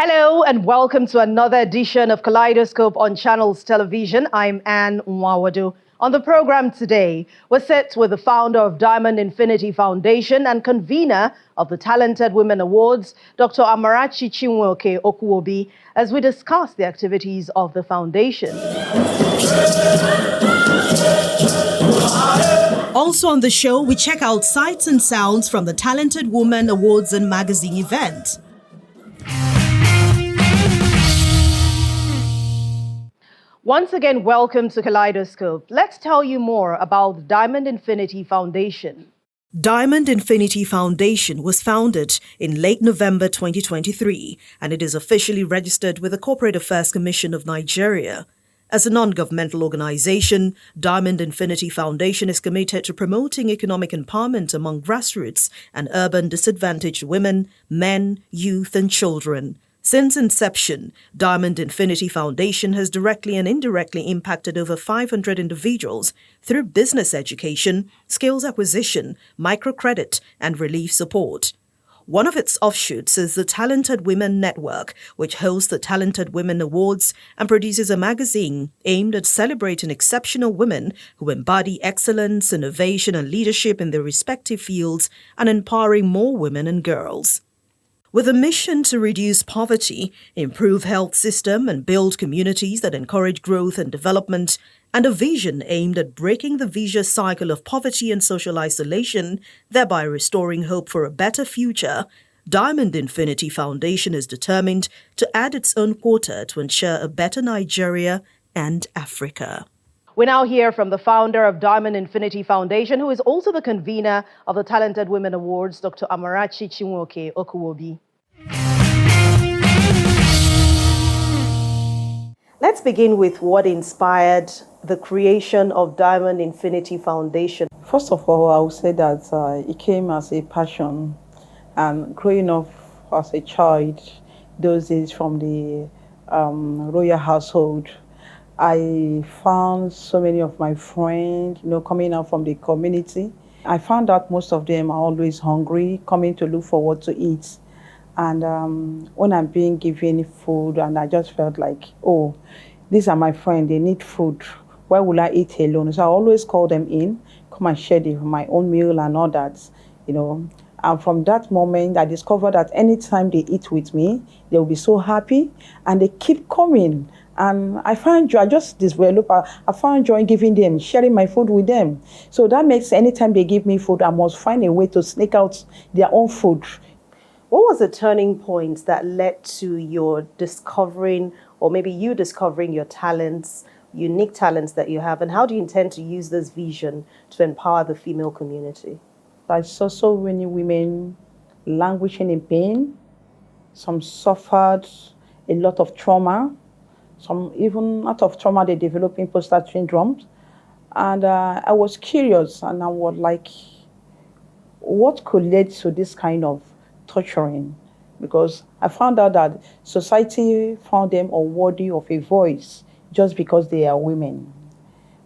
Hello and welcome to another edition of Kaleidoscope on Channels Television. I'm Anne Nwawadu. On the program today, we're set with the founder of Diamond Infinity Foundation and convener of the Talented Women Awards, Dr. Amarachi Okuwobi, as we discuss the activities of the foundation. Also on the show, we check out sights and sounds from the Talented Women Awards and Magazine event. Once again, welcome to Kaleidoscope. Let's tell you more about the Diamond Infinity Foundation. Diamond Infinity Foundation was founded in late November 2023, and it is officially registered with the Corporate Affairs Commission of Nigeria. As a non-governmental organization, Diamond Infinity Foundation is committed to promoting economic empowerment among grassroots and urban disadvantaged women, men, youth, and children. Since inception, Diamond Infinity Foundation has directly and indirectly impacted over 500 individuals through business education, skills acquisition, microcredit, and relief support. One of its offshoots is the Talented Women Network, which hosts the Talented Women Awards and produces a magazine aimed at celebrating exceptional women who embody excellence, innovation, and leadership in their respective fields and empowering more women and girls. With a mission to reduce poverty, improve health system, and build communities that encourage growth and development, and a vision aimed at breaking the vicious cycle of poverty and social isolation, thereby restoring hope for a better future, Diamond Infinity Foundation is determined to add its own quota to ensure a better Nigeria and Africa. We now hear from the founder of Diamond Infinity Foundation, who is also the convener of the Talented Women Awards, Dr. Amarachi Okuwobi. Let's begin with what inspired the creation of Diamond Infinity Foundation. First of all, I would say that it came as a passion. And growing up as a child, those days from the royal household, I found so many of my friends, coming out from the community. I found out most of them are always hungry, coming to look for what to eat. And when I'm being given food, and I just felt like, oh, these are my friends, they need food. Why will I eat alone? So I always call them in, come and share my own meal and all that, And from that moment, I discovered that anytime they eat with me, they'll be so happy, and they keep coming. And I find joy, I just develop, I find joy in giving them, sharing my food with them. So that makes anytime they give me food, I must find a way to sneak out their own food. What was the turning point that led to your discovering, or maybe you discovering your talents, unique talents that you have, and how do you intend to use this vision to empower the female community? I saw so many women languishing in pain. Some suffered a lot of trauma. Some even out of trauma, they develop imposter syndrome. And I was curious, and I was like, what could lead to this kind of torturing? Because I found out that society found them unworthy of a voice just because they are women.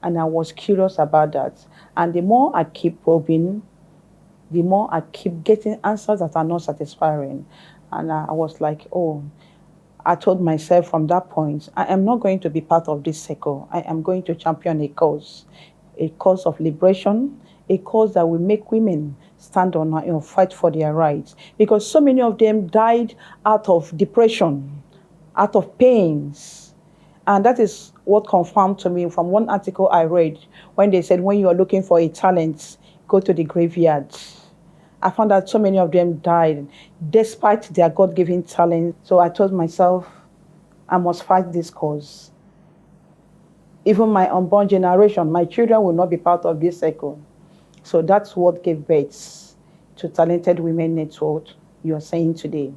And I was curious about that. And the more I keep probing, the more I keep getting answers that are not satisfying. And I was like, oh, I told myself from that point, I am not going to be part of this circle. I am going to champion a cause of liberation, a cause that will make women stand on and fight for their rights. Because so many of them died out of depression, out of pains. And that is what confirmed to me from one article I read when they said, when you are looking for a talent, go to the graveyard. I found that so many of them died despite their God-given talent. So I told myself, I must fight this cause. Even my unborn generation, my children will not be part of this cycle. So that's what gave birth to Talented Women Network you are saying today.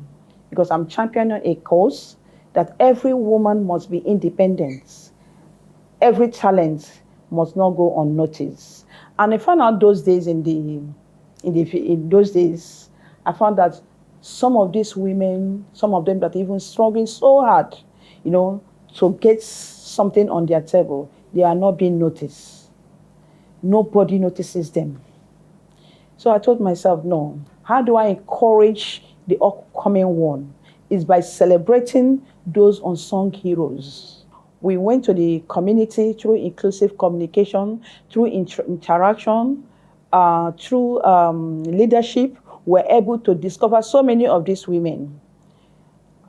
Because I'm championing a cause that every woman must be independent. Every talent must not go unnoticed. And I found out those days in those days, I found that some of these women, some of them that even struggling so hard, to get something on their table, they are not being noticed. Nobody notices them. So I told myself, no, how do I encourage the upcoming one? is by celebrating those unsung heroes. We went to the community through inclusive communication, through interaction, through leadership. We're able to discover so many of these women.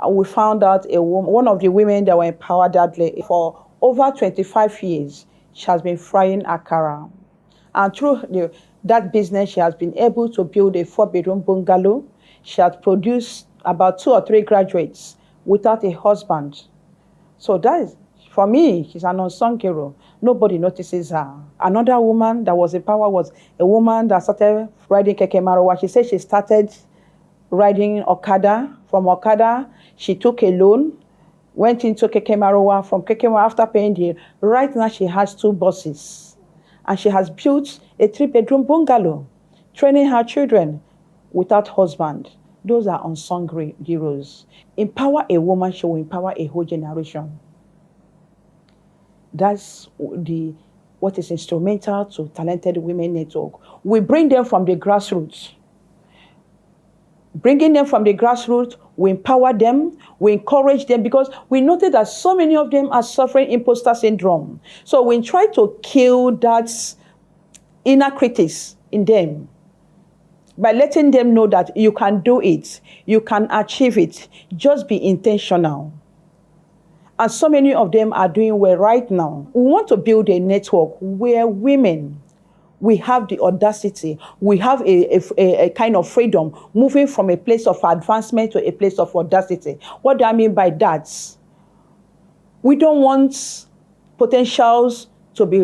We found out one of the women that were empowered that day for over 25 years. She has been frying akara. And through that business, she has been able to build a 4-bedroom bungalow. She has produced about 2 or 3 graduates without a husband. So that is, for me, she's an unsung hero. Nobody notices her. Another woman that was in power was a woman that started riding keke maruwa. She said she started riding Okada. From Okada, she took a loan, went into keke maruwa. From keke maruwa, after paying the, right now she has 2 buses. And she has built a 3-bedroom bungalow, training her children without husband. Those are unsung heroes. Empower a woman, she will empower a whole generation. That's what is instrumental to Talented Women Network. We bring them from the grassroots. Bringing them from the grassroots, we empower them, we encourage them, because we noted that so many of them are suffering imposter syndrome. So we try to kill that inner critics in them by letting them know that you can do it, you can achieve it, just be intentional. And so many of them are doing well right now. We want to build a network where women, we have the audacity, we have a kind of freedom, moving from a place of advancement to a place of audacity. What do I mean by that? We don't want potentials to be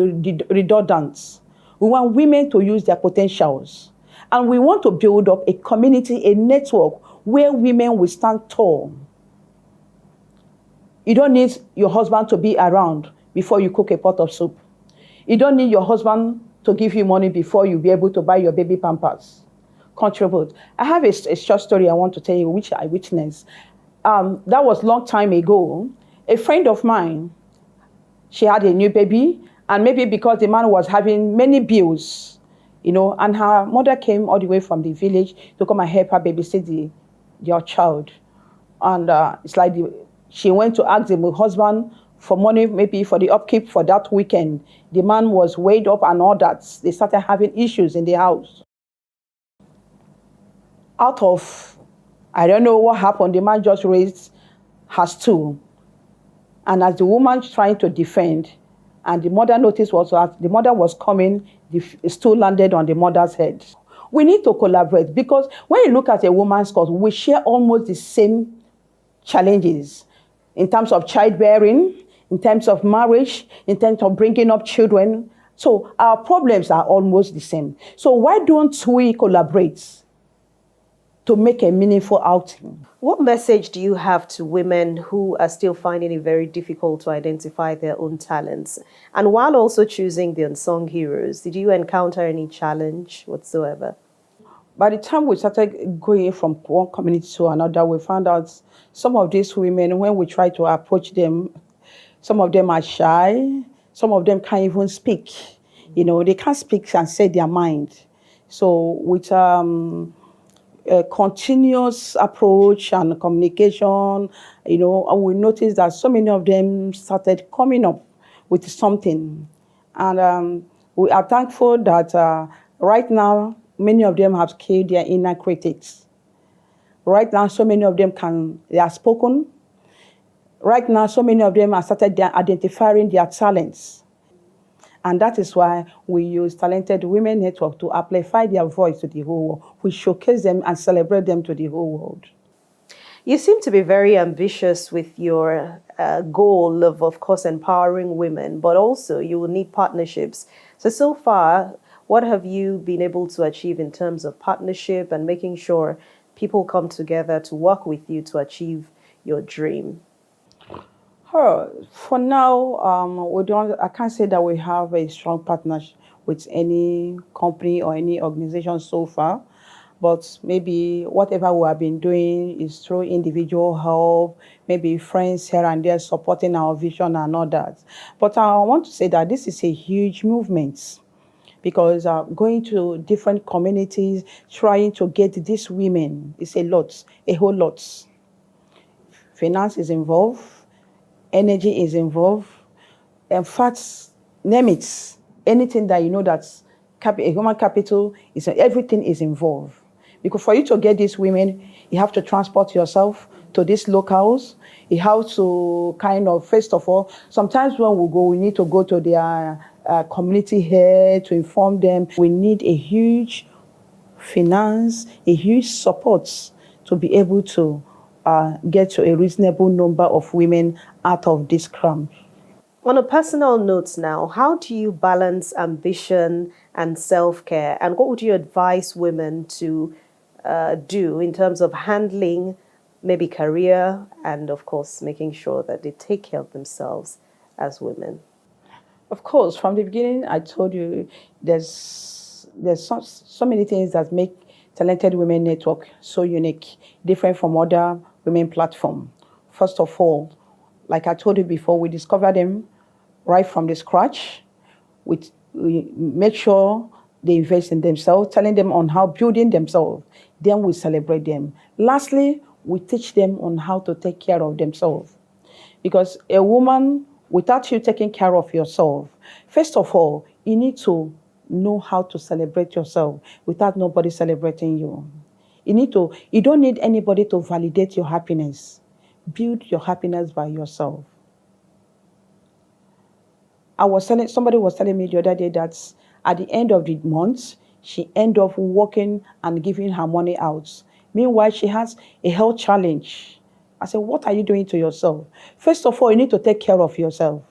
redundant. We want women to use their potentials. And we want to build up a community, a network where women will stand tall. You don't need your husband to be around before you cook a pot of soup. You don't need your husband to give you money before you be able to buy your baby pampers. Contribute. I have a short story I want to tell you, which I witnessed. That was a long time ago. A friend of mine, she had a new baby, and maybe because the man was having many bills, and her mother came all the way from the village to come and help her babysit your child. And it's like she went to ask the husband for money, maybe for the upkeep for that weekend. The man was weighed up and all that. They started having issues in the house. Out of, I don't know what happened, the man just raised her stool. And as the woman trying to defend, and the mother noticed was that the mother was coming, the stool landed on the mother's head. We need to collaborate, because when you look at a woman's cause, we share almost the same challenges in terms of childbearing, in terms of marriage, in terms of bringing up children. So our problems are almost the same. So why don't we collaborate to make a meaningful outing? What message do you have to women who are still finding it very difficult to identify their own talents? And while also choosing the unsung heroes, did you encounter any challenge whatsoever? By the time we started going from one community to another, we found out some of these women, when we try to approach them, some of them are shy, some of them can't even speak. They can't speak and say their mind. So with a continuous approach and communication, we noticed that so many of them started coming up with something. And we are thankful that right now, many of them have killed their inner critics. Right now, so many of them they are spoken. Right now, so many of them have started identifying their talents. And that is why we use Talented Women Network to amplify their voice to the whole world. We showcase them and celebrate them to the whole world. You seem to be very ambitious with your goal of course, empowering women, but also you will need partnerships. So far, what have you been able to achieve in terms of partnership and making sure people come together to work with you to achieve your dream? For now, I can't say that we have a strong partnership with any company or any organization so far. But maybe whatever we have been doing is through individual help, maybe friends here and there supporting our vision and all that. But I want to say that this is a huge movement, because going to different communities, trying to get these women is a lot, a whole lot. finance is involved, energy is involved. In fact, name it, anything that you know that's a human capital, everything is involved. Because for you to get these women, you have to transport yourself to these locales. You have to kind of, first of all, sometimes when we go, we need to go to their community here to inform them. We need a huge finance, a huge support to be able to get to a reasonable number of women out of this crime. On a personal note now, how do you balance ambition and self-care? And what would you advise women to do in terms of handling maybe career and, of course, making sure that they take care of themselves as women? Of course, from the beginning, I told you there's so many things that make Talented Women Network so unique, different from other women platforms. First of all, like I told you before, we discover them right from the scratch. We make sure they invest in themselves, telling them on how building themselves. Then we celebrate them. Lastly, we teach them on how to take care of themselves. Because a woman, without you taking care of yourself, first of all, you need to know how to celebrate yourself without nobody celebrating you. You don't need anybody to validate your happiness. Build your happiness by yourself. Somebody was telling me the other day that at the end of the month, she ended up working and giving her money out. Meanwhile, she has a health challenge. I said, what are you doing to yourself? First of all, you need to take care of yourself.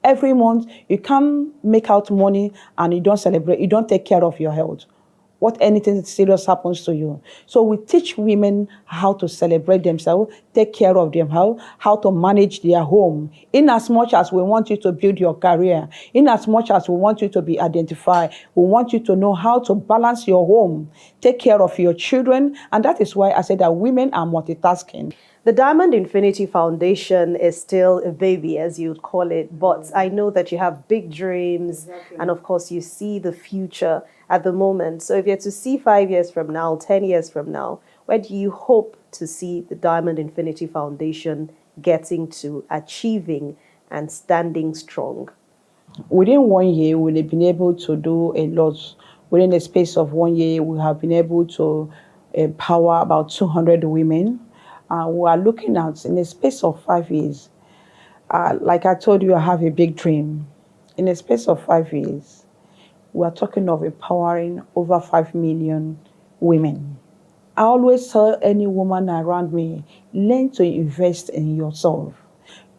Every month, you can't make out money and you don't celebrate, you don't take care of your health. What anything serious happens to you. So we teach women how to celebrate themselves, take care of them, how to manage their home. In as much as we want you to build your career, in as much as we want you to be identified, we want you to know how to balance your home, take care of your children. And that is why I said that women are multitasking. The Diamond Infinity Foundation is still a baby, as you'd call it, but I know that you have big dreams. Exactly. And of course, you see the future at the moment. So if you're to see 5 years from now, 10 years from now, where do you hope to see the Diamond Infinity Foundation getting to, achieving and standing strong? Within 1 year, we'll have been able to do a lot. Within the space of 1 year, we have been able to empower about 200 women. We are looking at, in a space of 5 years, like I told you, I have a big dream. In a space of 5 years, we are talking of empowering over 5 million women. I always tell any woman around me, learn to invest in yourself.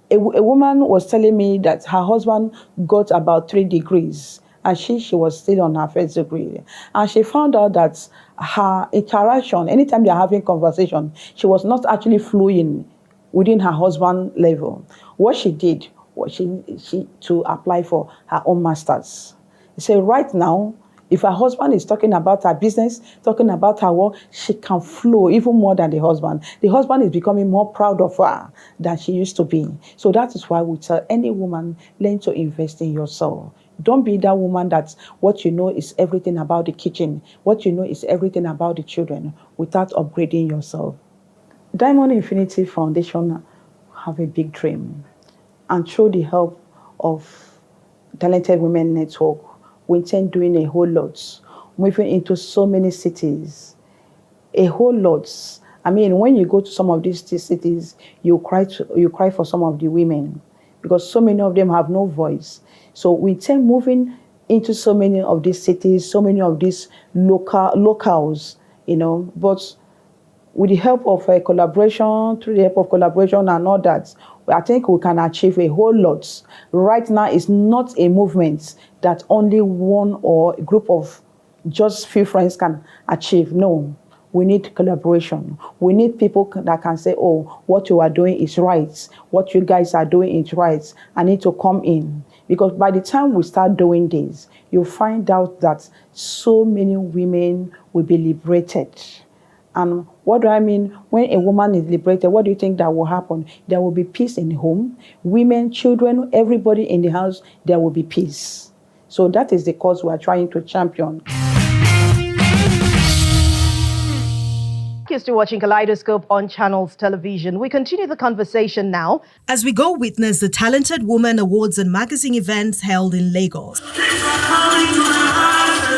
A woman was telling me that her husband got about 3 degrees and she was still on her first degree. And she found out that her interaction, anytime they're having conversation, she was not actually flowing within her husband level. What she did was she to apply for her own master's. So right now, if her husband is talking about her business, talking about her work, she can flow even more than the husband. The husband is becoming more proud of her than she used to be. So that is why we tell any woman, learn to invest in yourself. Don't be that woman that what you know is everything about the kitchen, what you know is everything about the children, without upgrading yourself. Diamond Infinity Foundation have a big dream. And through the help of Talented Women Network, we intend doing a whole lot, moving into so many cities, a whole lot. I mean, when you go to some of these cities, you cry for some of the women because so many of them have no voice. So we intend moving into so many of these cities, so many of these locales, but with the help of collaboration, through the help of collaboration and all that, I think we can achieve a whole lot. Right now, it's not a movement that only one or a group of just few friends can achieve. No, we need collaboration. We need people that can say, oh, what you are doing is right. What you guys are doing is right. I need to come in. Because by the time we start doing this, you'll find out that so many women will be liberated. And what do I mean? When a woman is liberated, what do you think that will happen? There will be peace in the home. Women, children, everybody in the house, there will be peace. So that is the cause we are trying to champion. You're still watching Kaleidoscope on Channels Television. We continue the conversation now as we go witness the Talented Woman Awards and Magazine events held in Lagos.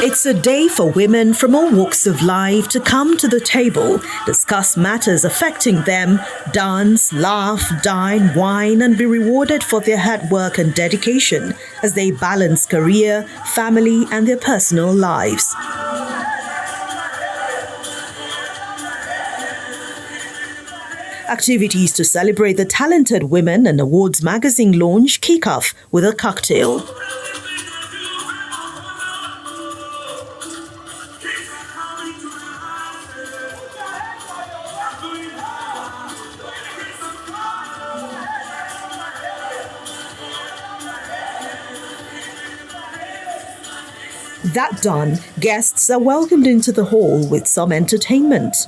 It's a day for women from all walks of life to come to the table, discuss matters affecting them, dance, laugh, dine, wine, and be rewarded for their hard work and dedication as they balance career, family, and their personal lives. Activities to celebrate the Talented Women and Awards magazine launch kick off with a cocktail. That done, guests are welcomed into the hall with some entertainment.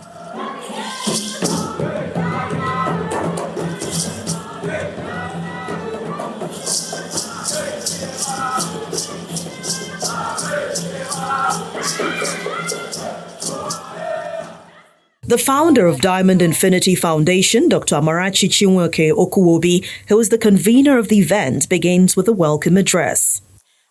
The founder of Diamond Infinity Foundation, Dr. Amarachi Okuwobi, who is the convener of the event, begins with a welcome address.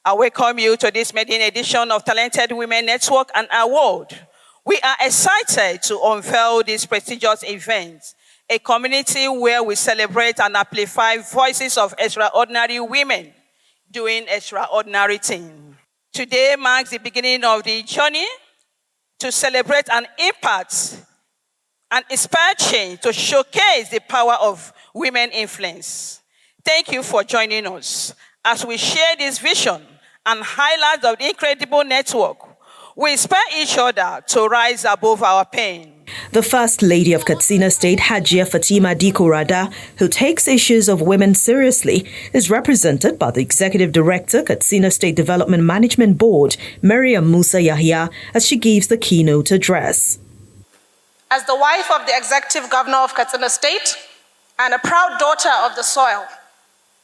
I welcome you to this maiden edition of Talented Women Network and Award. We are excited to unveil this prestigious event, a community where we celebrate and amplify voices of extraordinary women doing extraordinary things. Today marks the beginning of the journey to celebrate and impact and inspire change to showcase the power of women influence. Thank you for joining us as we share this vision and highlights of the incredible network. We inspire each other to rise above our pain. The First Lady of Katsina State, Hajia Fatima Diko Rada, who takes issues of women seriously, is represented by the Executive Director, Katsina State Development Management Board, Maryam Musa Yahya, as she gives the keynote address. As the wife of the Executive Governor of Katsina State and a proud daughter of the soil,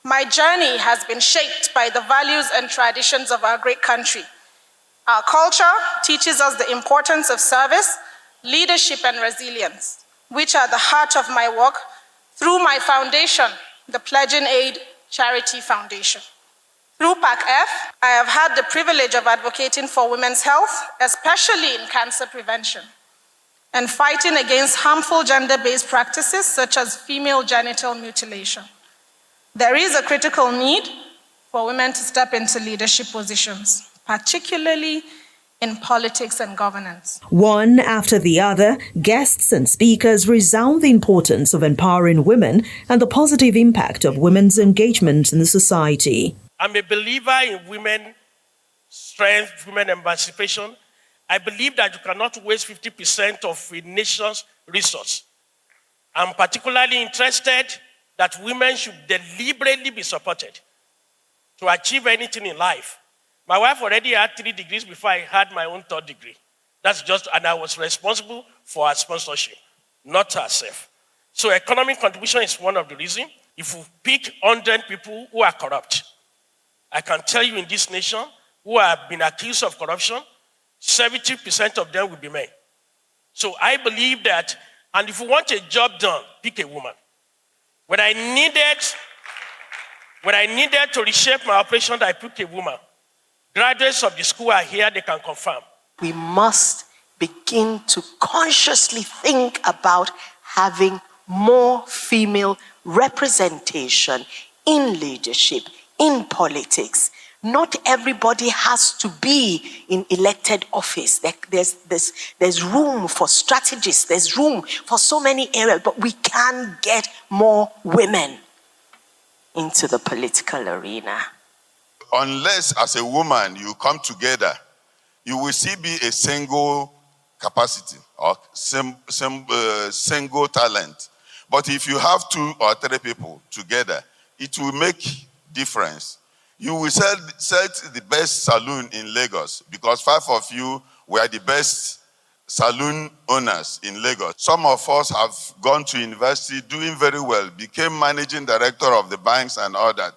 my journey has been shaped by the values and traditions of our great country. Our culture teaches us the importance of service, leadership, and resilience, which are the heart of my work through my foundation, the Pledging Aid Charity Foundation. Through PAC-F, I have had the privilege of advocating for women's health, especially in cancer prevention, and fighting against harmful gender-based practices such as female genital mutilation. There is a critical need for women to step into leadership positions, particularly in politics and governance. One after the other, guests and speakers resound the importance of empowering women and the positive impact of women's engagement in the society. I'm a believer in women's strength, women emancipation. I believe that you cannot waste 50% of a nation's resource. I'm particularly interested that women should deliberately be supported to achieve anything in life. My wife already had 3 degrees before I had my own 3rd degree. And I was responsible for her sponsorship, not herself. So economic contribution is one of the reasons. If we pick 100 people who are corrupt, I can tell you in this nation who have been accused of corruption, 70% of them will be men. So I believe that, and if you want a job done, pick a woman. When I needed to reshape my operation, I picked a woman. Graduates of the school are here, they can confirm. We must begin to consciously think about having more female representation in leadership, in politics. Not everybody has to be in elected office. There's room for strategists, there's room for so many areas, but we can get more women into the political arena. Unless as a woman you come together, you will still be a single capacity or single talent. But if you have 2 or 3 people together, it will make difference. You will set the best saloon in Lagos because 5 of you were the best saloon owners in Lagos. Some of us have gone to university doing very well, became managing director of the banks and all that.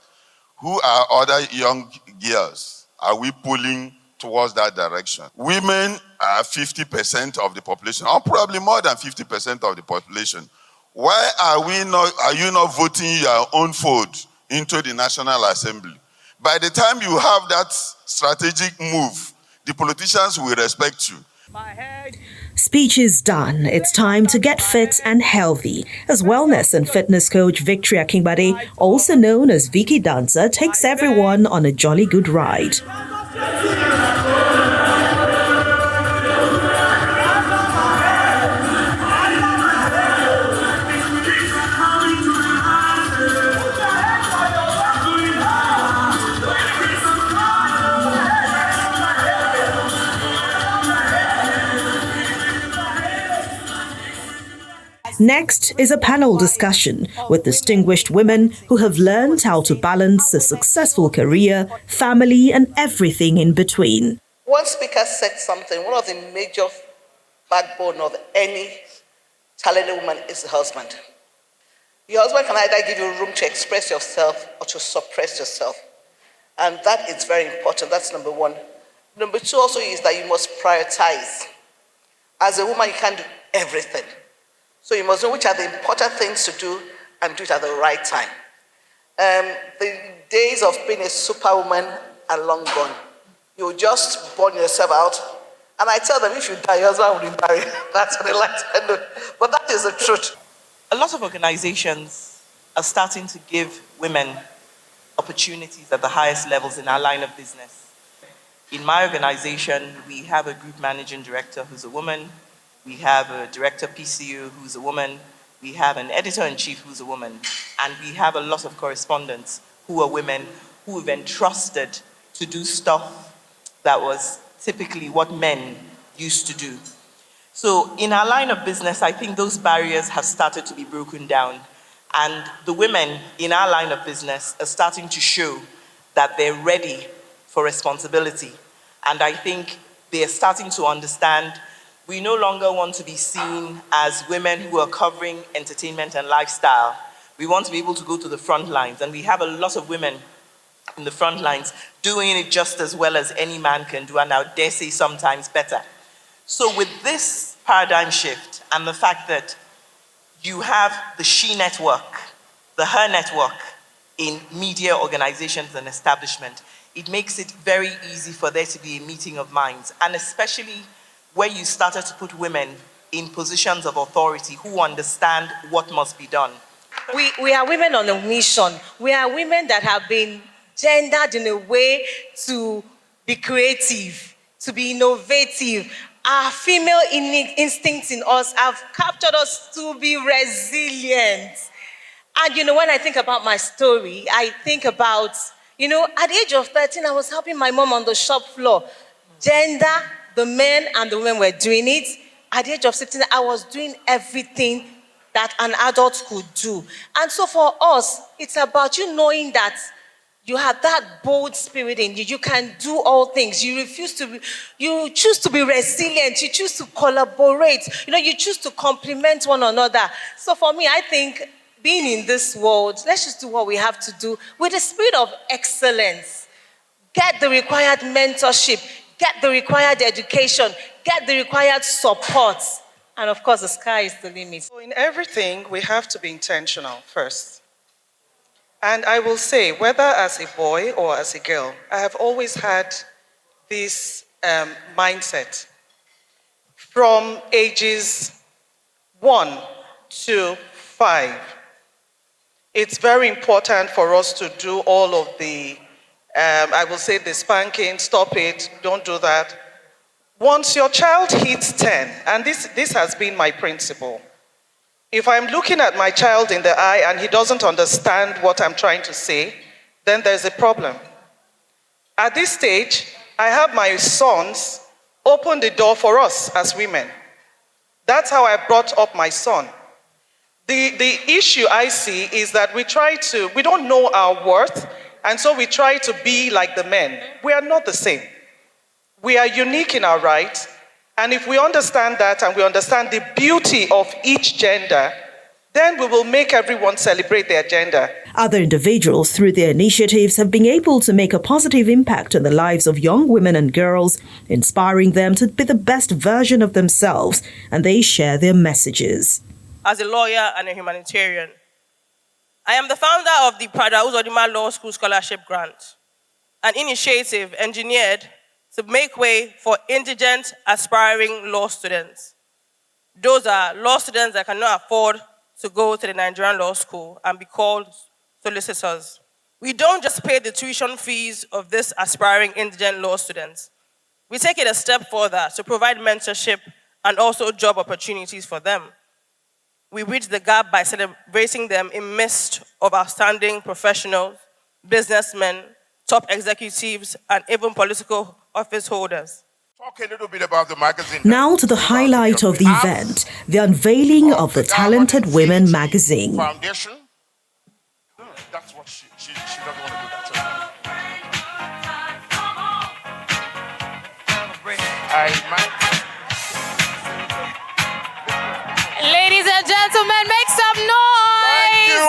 Who are other young girls? Are we pulling towards that direction? Women 50% of the population, or probably more than 50% of the population. Why are you not voting your own vote into the National Assembly? By the time you have that strategic move, the politicians will respect you. Speech is done. It's time to get fit and healthy. As wellness and fitness coach Victoria Kingbade, also known as Vicky Dancer, takes everyone on a jolly good ride. Next is a panel discussion with distinguished women who have learned how to balance a successful career, family, and everything in between. One speaker said something, one of the major backbone of any talented woman is the husband. Your husband can either give you room to express yourself or to suppress yourself. And that is very important. That's number one. Number two also is that you must prioritize. As a woman, you can't do everything. So you must know which are the important things to do and do it at the right time. The days of being a superwoman are long gone. You just burn yourself out. And I tell them, if you die, your husband will be married. That's what they like to do. But that is the truth. A lot of organizations are starting to give women opportunities at the highest levels in our line of business. In my organization, we have a group managing director who's a woman. We have a director PCU who's a woman. We have an editor-in-chief who's a woman. And we have a lot of correspondents who are women who we've entrusted to do stuff that was typically what men used to do. So in our line of business, I think those barriers have started to be broken down. And the women in our line of business are starting to show that they're ready for responsibility. And I think they're starting to understand we no longer want to be seen as women who are covering entertainment and lifestyle. We want to be able to go to the front lines, and we have a lot of women in the front lines doing it just as well as any man can do, and I dare say sometimes better. So with this paradigm shift and the fact that you have the she network, the her network in media organizations and establishment, it makes it very easy for there to be a meeting of minds, and especially where you started to put women in positions of authority who understand what must be done. We are women on a mission. We are women that have been gendered in a way to be creative, to be innovative. Our female instincts in us have captured us to be resilient. And when I think about my story, I think about, at the age of 13, I was helping my mom on the shop floor. Gender, the men and the women were doing it. At the age of 16, I was doing everything that an adult could do. And so for us, it's about you knowing that you have that bold spirit in you. You can do all things. You choose to be resilient. You choose to collaborate. You choose to complement one another. So for me, I think being in this world, let's just do what we have to do with a spirit of excellence. Get the required mentorship. Get the required education, get the required support. And of course, the sky is the limit. So in everything, we have to be intentional first. And I will say, whether as a boy or as a girl, I have always had this mindset. From ages 1 to 5, it's very important for us to do all of the I will say the spanking, stop it, don't do that. Once your child hits 10, and this has been my principle, if I'm looking at my child in the eye and he doesn't understand what I'm trying to say, then there's a problem. At this stage, I have my sons open the door for us as women. That's how I brought up my son. The issue I see is that we don't know our worth, and so we try to be like the men. We are not the same. We are unique in our right, and if we understand that and we understand the beauty of each gender, then we will make everyone celebrate their gender. Other individuals, through their initiatives, have been able to make a positive impact on the lives of young women and girls, inspiring them to be the best version of themselves, and they share their messages. As a lawyer and a humanitarian, I am the founder of the Prada Uzodinma Law School Scholarship Grant, an initiative engineered to make way for indigent aspiring law students. Those are law students that cannot afford to go to the Nigerian law school and be called solicitors. We don't just pay the tuition fees of these aspiring indigent law students. We take it a step further to provide mentorship and also job opportunities for them. We bridge the gap by celebrating them in midst of outstanding professionals, businessmen, top executives, and even political office holders. Talk a little bit about the magazine. Now to the highlight of the event, the unveiling of the Talented Women magazine. Foundation. That's what she doesn't want to do that. Ladies and gentlemen, make some noise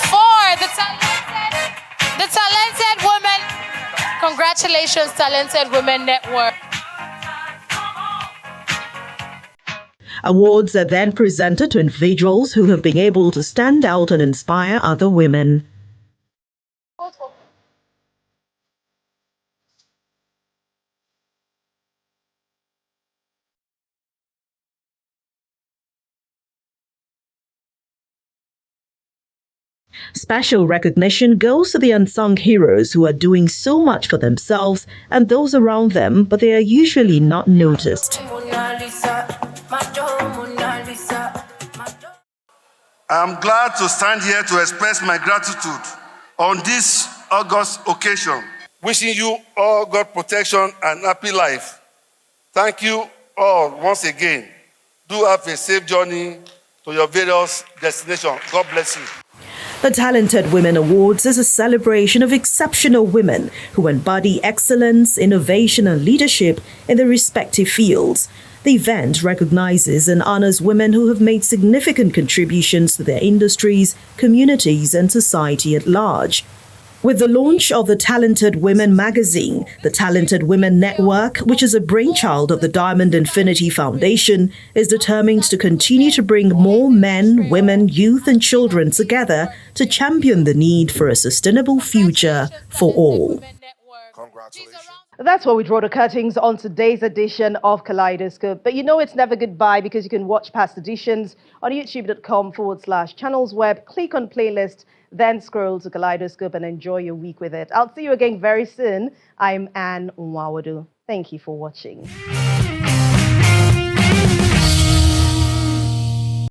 for the talented women. Congratulations, Talented Women Network. Awards are then presented to individuals who have been able to stand out and inspire other women. Special recognition goes to the unsung heroes who are doing so much for themselves and those around them, but they are usually not noticed. I'm glad to stand here to express my gratitude on this August occasion. Wishing you all God protection and happy life. Thank you all once again. Do have a safe journey to your various destinations. God bless you. The Talented Women Awards is a celebration of exceptional women who embody excellence, innovation, and leadership in their respective fields. The event recognizes and honors women who have made significant contributions to their industries, communities, and society at large. With the launch of the Talented Women magazine, the Talented Women Network, which is a brainchild of the Diamond Infinity Foundation, is determined to continue to bring more men, women, youth, and children together to champion the need for a sustainable future for all. Congratulations. That's where we draw the curtains on today's edition of Kaleidoscope. But you know it's never goodbye because you can watch past editions on youtube.com/channelsweb. Click on playlist, then scroll to Kaleidoscope and enjoy your week with it. I'll see you again very soon. I'm Anne Nwawadu. Thank you for watching.